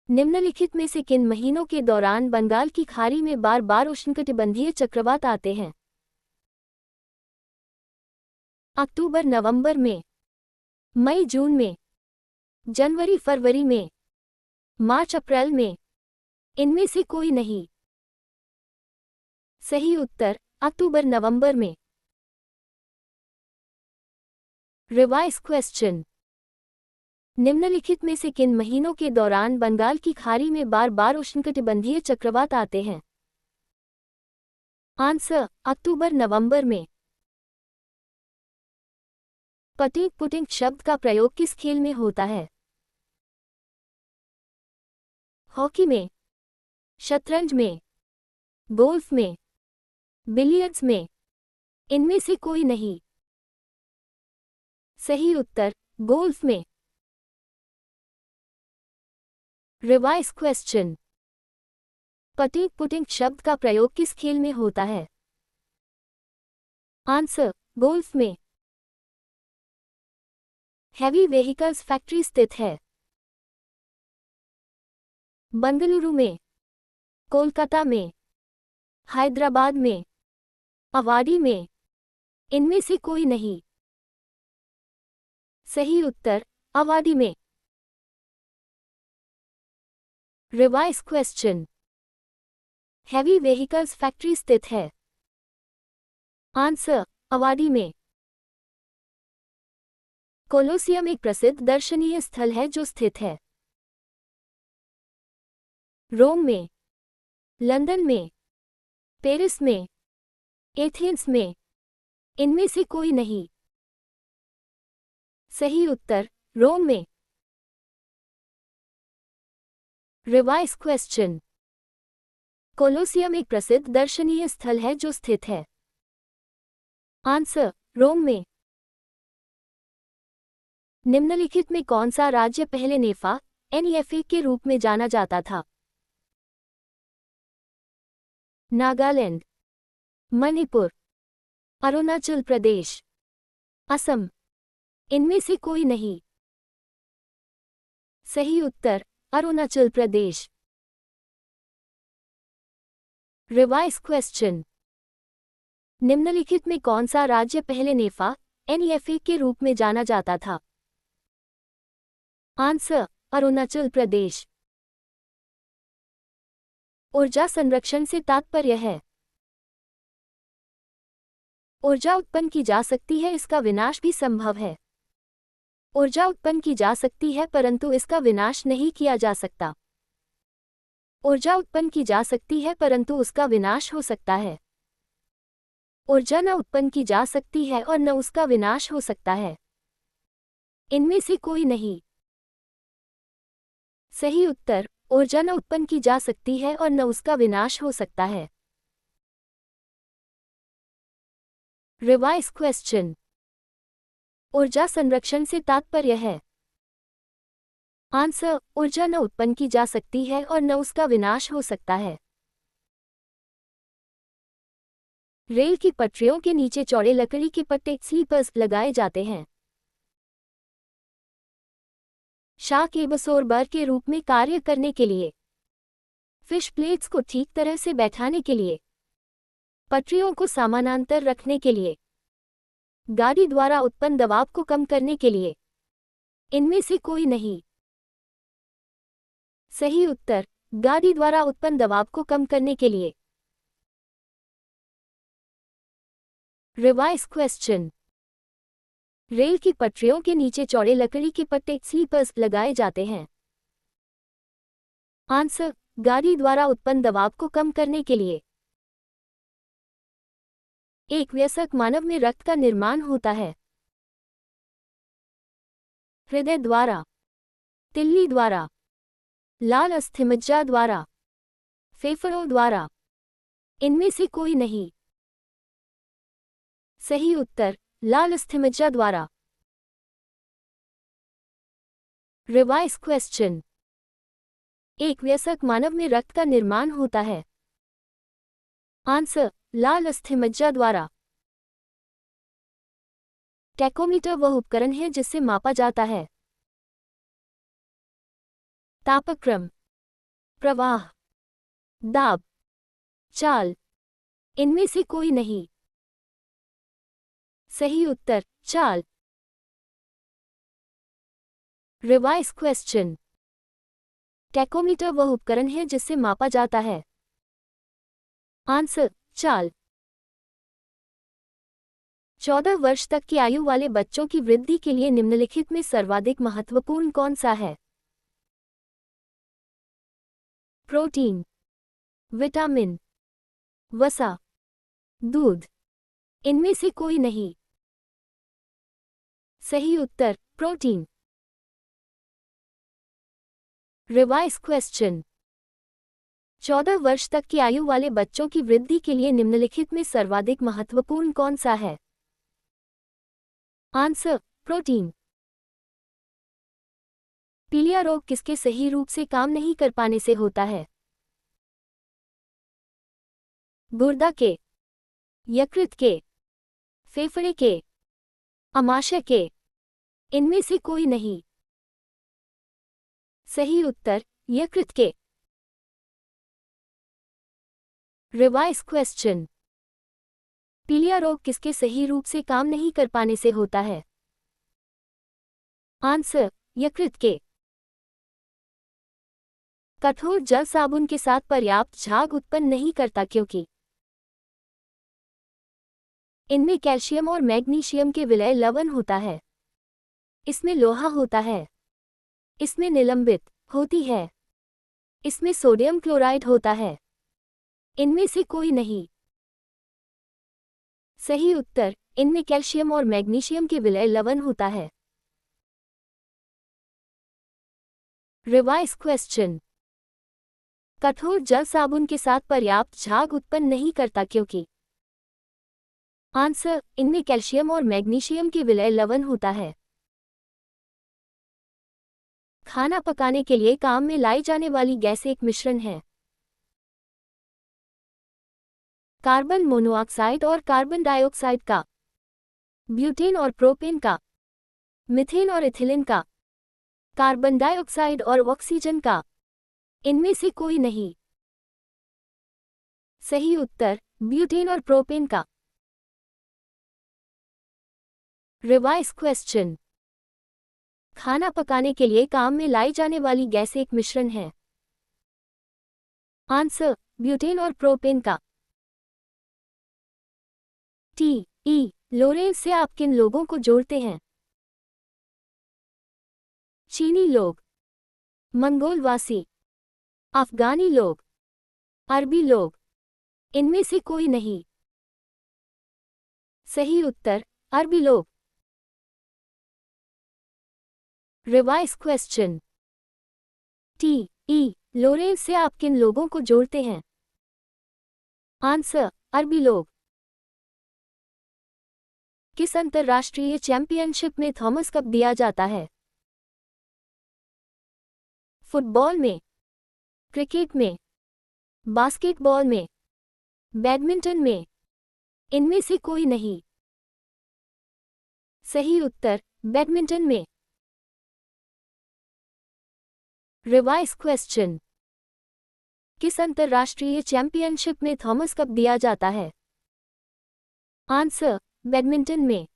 निम्नलिखित में से किन महीनों के दौरान बंगाल की खाड़ी में बार बार उष्णकटिबंधीय चक्रवात आते हैं? अक्टूबर नवंबर में, मई जून में, जनवरी फरवरी में, मार्च अप्रैल में। इनमें से कोई नहीं। सही उत्तर अक्टूबर नवंबर में। Revise question. निम्नलिखित में से किन महीनों के दौरान बंगाल की खाड़ी में बार बार उष्णकटिबंधीय चक्रवात आते हैं? आंसर अक्टूबर नवंबर में। पटिंग पुटिंग शब्द का प्रयोग किस खेल में होता है? हॉकी में, शतरंज में, गोल्फ में, बिलियर्ड्स में। इनमें से कोई नहीं। सही उत्तर गोल्फ में। Revise question. पटिंग पुटिंग शब्द का प्रयोग किस खेल में होता है? आंसर गोल्फ में। हैवी व्हीकल्स फैक्ट्री स्थित है? बंगलुरु में, कोलकाता में, हैदराबाद में, अवाडी में। इनमें से कोई नहीं। सही उत्तर अवाडी में। Revise question. Heavy vehicles factory स्थित है? आंसर अवाडी में। कोलोसियम एक प्रसिद्ध दर्शनीय स्थल है जो स्थित है रोम में, लंदन में, पेरिस में, एथेंस में। इनमें से कोई नहीं। सही उत्तर रोम में। Revise question. कोलोसियम एक प्रसिद्ध दर्शनीय स्थल है जो स्थित है? आंसर रोम में। निम्नलिखित में कौन सा राज्य पहले नेफा एनईएफए के रूप में जाना जाता था? नागालैंड, मणिपुर, अरुणाचल प्रदेश, असम। इनमें से कोई नहीं। सही उत्तर अरुणाचल प्रदेश। Revise question. निम्नलिखित में कौन सा राज्य पहले नेफा एनईएफए के रूप में जाना जाता था? आंसर अरुणाचल प्रदेश। ऊर्जा संरक्षण से तात्पर्य है? ऊर्जा उत्पन्न की जा सकती है, इसका विनाश भी संभव है। ऊर्जा उत्पन्न की जा सकती है परंतु इसका विनाश नहीं किया जा सकता। ऊर्जा उत्पन्न की जा सकती है परंतु उसका विनाश हो सकता है। ऊर्जा न उत्पन्न की जा सकती है और न उसका विनाश हो सकता है। इनमें से कोई नहीं। सही उत्तर ऊर्जा न उत्पन्न की जा सकती है और न उसका विनाश हो सकता है। Revise question. ऊर्जा संरक्षण से तात्पर्य है? आंसर ऊर्जा न उत्पन्न की जा सकती है और न उसका विनाश हो सकता है। रेल की पटरियों के नीचे चौड़े लकड़ी के पट्टे स्लीपर्स लगाए जाते हैं। शाक एबसोर बार के रूप में कार्य करने के लिए, फिश प्लेट्स को ठीक तरह से बैठाने के लिए, पटरियों को समानांतर रखने के लिए, गाड़ी द्वारा उत्पन्न दबाव को कम करने के लिए। इनमें से कोई नहीं। सही उत्तर गाड़ी द्वारा उत्पन्न दबाव को कम करने के लिए। Revise question. रेल की पटरियों के नीचे चौड़े लकड़ी के पट्टे स्लीपर्स लगाए जाते हैं। आंसर गाड़ी द्वारा उत्पन्न दबाव को कम करने के लिए। एक वयस्क मानव में रक्त का निर्माण होता है? हृदय द्वारा, तिल्ली द्वारा, लाल अस्थिमज्जा द्वारा, फेफड़ों द्वारा। इनमें से कोई नहीं। सही उत्तर लाल अस्थिमज्जा द्वारा। Revise question. एक वयस्क मानव में रक्त का निर्माण होता है? आंसर लाल अस्थिमज्जा द्वारा। टैकोमीटर वह उपकरण है जिससे मापा जाता है तापक्रम, प्रवाह, दाब, चाल, इनमें से कोई नहीं। सही उत्तर चाल। Revise question. टैकोमीटर वह उपकरण है जिससे मापा जाता है। आंसर चाल। 14 वर्ष तक की आयु वाले बच्चों की वृद्धि के लिए निम्नलिखित में सर्वाधिक महत्वपूर्ण कौन सा है? प्रोटीन, विटामिन, वसा, दूध, इनमें से कोई नहीं। सही उत्तर प्रोटीन। Revise question. 14 वर्ष तक की आयु वाले बच्चों की वृद्धि के लिए निम्नलिखित में सर्वाधिक महत्वपूर्ण कौन सा है? Answer protein. पीलिया रोग किसके सही रूप से काम नहीं कर पाने से होता है? गुर्दा के, यकृत के, फेफड़े के, अमाशय के, इनमें से कोई नहीं। सही उत्तर यकृत के। Revise question. पीलिया रोग किसके सही रूप से काम नहीं कर पाने से होता है? आंसर यकृत के। कठोर जल साबुन के साथ पर्याप्त झाग उत्पन्न नहीं करता क्योंकि इनमें कैल्शियम और मैग्नीशियम के विलय लवण होता है। इसमें लोहा होता है। इसमें निलंबित होती है। इसमें सोडियम क्लोराइड होता है। इनमें से कोई नहीं। सही उत्तर इनमें कैल्शियम और मैग्नीशियम के विलय लवण होता है। Revise question. कठोर जल साबुन के साथ पर्याप्त झाग उत्पन्न नहीं करता क्योंकि आंसर इनमें कैल्शियम और मैग्नीशियम के विलय लवण होता है। खाना पकाने के लिए काम में लाई जाने वाली गैस एक मिश्रण है। कार्बन मोनोऑक्साइड और कार्बन डाइऑक्साइड का, ब्यूटेन और प्रोपेन का, मीथेन और इथिलीन का, कार्बन डाइऑक्साइड और ऑक्सीजन का, इनमें से कोई नहीं। सही उत्तर ब्यूटेन और प्रोपेन का। Revise question. खाना पकाने के लिए काम में लाई जाने वाली गैस एक मिश्रण है। आंसर ब्यूटेन और प्रोपेन का। टी लोरेंस से आप किन लोगों को जोड़ते हैं? चीनी लोग, मंगोलवासी, अफगानी लोग, अरबी लोग, इनमें से कोई नहीं। सही उत्तर अरबी लोग। Revise question. टी लोरेंस से आप किन लोगों को जोड़ते हैं? आंसर अरबी लोग। किस अंतर्राष्ट्रीय चैंपियनशिप में थॉमस कप दिया जाता है? फुटबॉल में, क्रिकेट में, बास्केटबॉल में, बैडमिंटन में, इनमें से कोई नहीं। सही उत्तर बैडमिंटन में। Revise question. किस अंतर्राष्ट्रीय चैंपियनशिप में थॉमस कप दिया जाता है? आंसर बैडमिंटन में।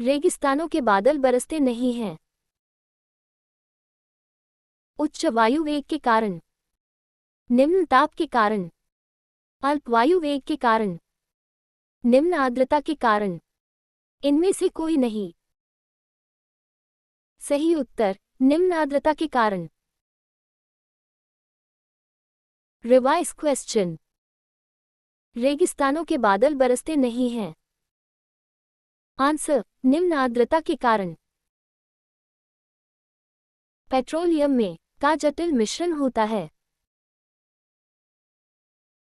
रेगिस्तानों के बादल बरसते नहीं हैं। उच्च वायु वेग के कारण, निम्न ताप के कारण, अल्प वायु वेग के कारण, निम्न आर्द्रता के कारण, इनमें से कोई नहीं। सही उत्तर निम्न आर्द्रता के कारण। Revise question. रेगिस्तानों के बादल बरसते नहीं हैं। आंसर निम्न आर्द्रता के कारण। पेट्रोलियम में का जटिल मिश्रण होता है।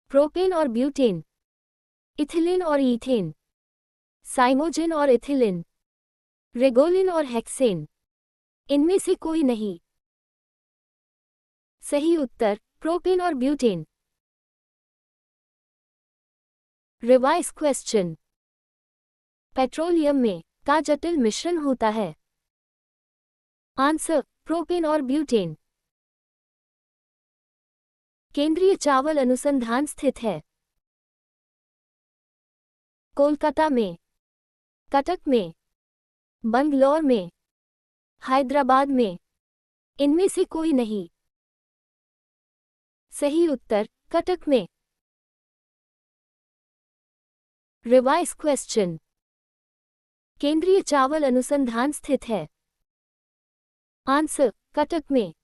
प्रोपेन और ब्यूटेन, इथिलीन और ईथेन, साइमोजेन और इथिलीन, रेगोलिन और हेक्सेन, इनमें से कोई नहीं। सही उत्तर प्रोपेन और ब्यूटेन। Revise question. पेट्रोलियम में का जटिल मिश्रण होता है। आंसर प्रोपेन और ब्यूटेन। केंद्रीय चावल अनुसंधान स्थित है? कोलकाता में, कटक में, बंगलौर में, हैदराबाद में। इनमें से कोई नहीं। सही उत्तर कटक में। Revise question. केंद्रीय चावल अनुसंधान स्थित है? आंसर कटक में।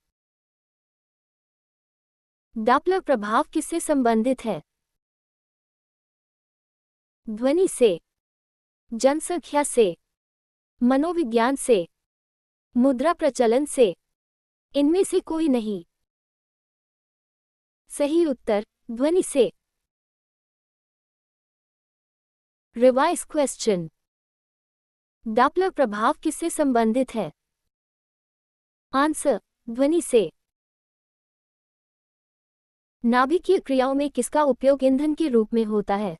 डॉपलर प्रभाव किससे संबंधित है? ध्वनि से, जनसंख्या से, मनोविज्ञान से, मुद्रा प्रचलन से। इनमें से कोई नहीं। सही उत्तर ध्वनि से। Revise question. डॉपलर प्रभाव किससे संबंधित है? आंसर ध्वनि से। नाभिकीय क्रियाओं में किसका उपयोग ईंधन के रूप में होता है?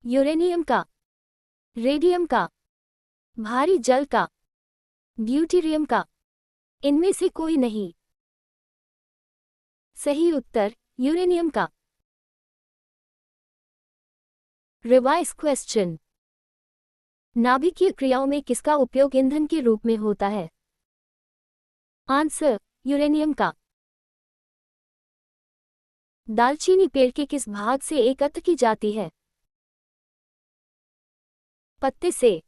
यूरेनियम का, रेडियम का, भारी जल का, ड्यूटेरियम का। इनमें से कोई नहीं। सही उत्तर यूरेनियम का। Revise question. नाभिकीय क्रियाओं में किसका उपयोग ईंधन के रूप में होता है? आंसर यूरेनियम का। दालचीनी पेड़ के किस भाग से एकत्र की जाती है? पत्ते से,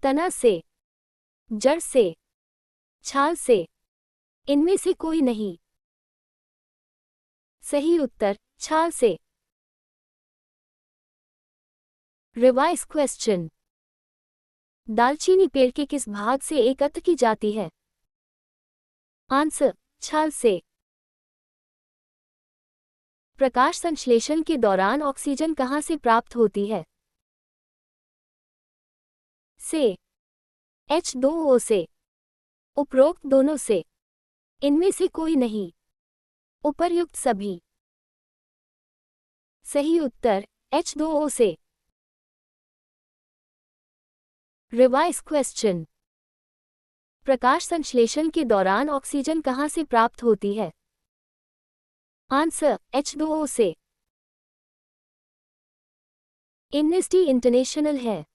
तना से, जड़ से, छाल से। इनमें से कोई नहीं। सही उत्तर छाल से। Revise question. दालचीनी पेड़ के किस भाग से एकत्र की जाती है? आंसर छाल से। प्रकाश संश्लेषण के दौरान ऑक्सीजन कहाँ से प्राप्त होती है? से, H2O से, उपरोक्त दोनों से। इनमें से कोई नहीं। उपर्युक्त सभी। सही उत्तर H2O से। Revise question. प्रकाश संश्लेषण के दौरान ऑक्सीजन कहाँ से प्राप्त होती है? आंसर H2O से। एमनेस्टी इंटरनेशनल है?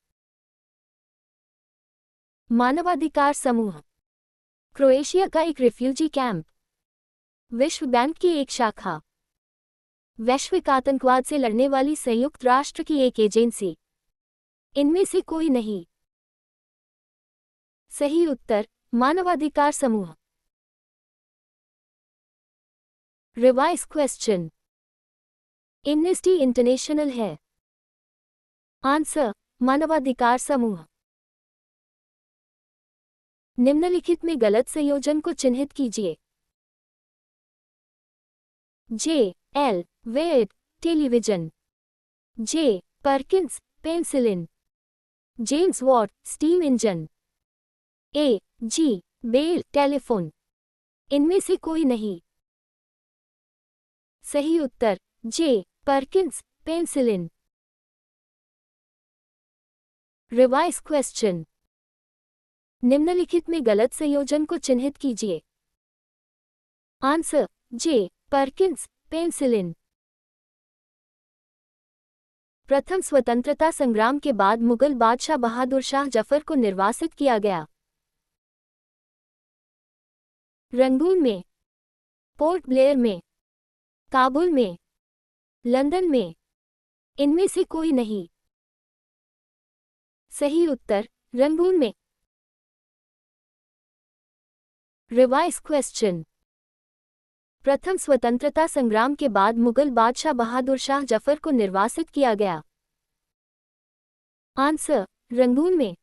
मानवाधिकार समूह, क्रोएशिया का एक रिफ्यूजी कैंप, विश्व बैंक की एक शाखा, वैश्विक आतंकवाद से लड़ने वाली संयुक्त राष्ट्र की एक एजेंसी। इनमें से कोई नहीं। सही उत्तर मानवाधिकार समूह। Revise question. एमनेस्टी इंटरनेशनल है? आंसर मानवाधिकार समूह। निम्नलिखित में गलत संयोजन को चिन्हित कीजिए। जे एल वेट television, J Perkins penicillin, James Watt steam engine, A G Bell telephone. इनमें से कोई नहीं। सही उत्तर J Perkins penicillin. Revise question. निम्नलिखित में गलत संयोजन को चिन्हित कीजिए। Answer J Perkins penicillin. प्रथम स्वतंत्रता संग्राम के बाद मुगल बादशाह बहादुर शाह जफर को निर्वासित किया गया? रंगून में, पोर्ट ब्लेयर में, काबुल में, लंदन में। इनमें से कोई नहीं। सही उत्तर रंगून में। Revise question. प्रथम स्वतंत्रता संग्राम के बाद मुगल बादशाह बहादुर शाह जफर को निर्वासित किया गया? आंसर रंगून में।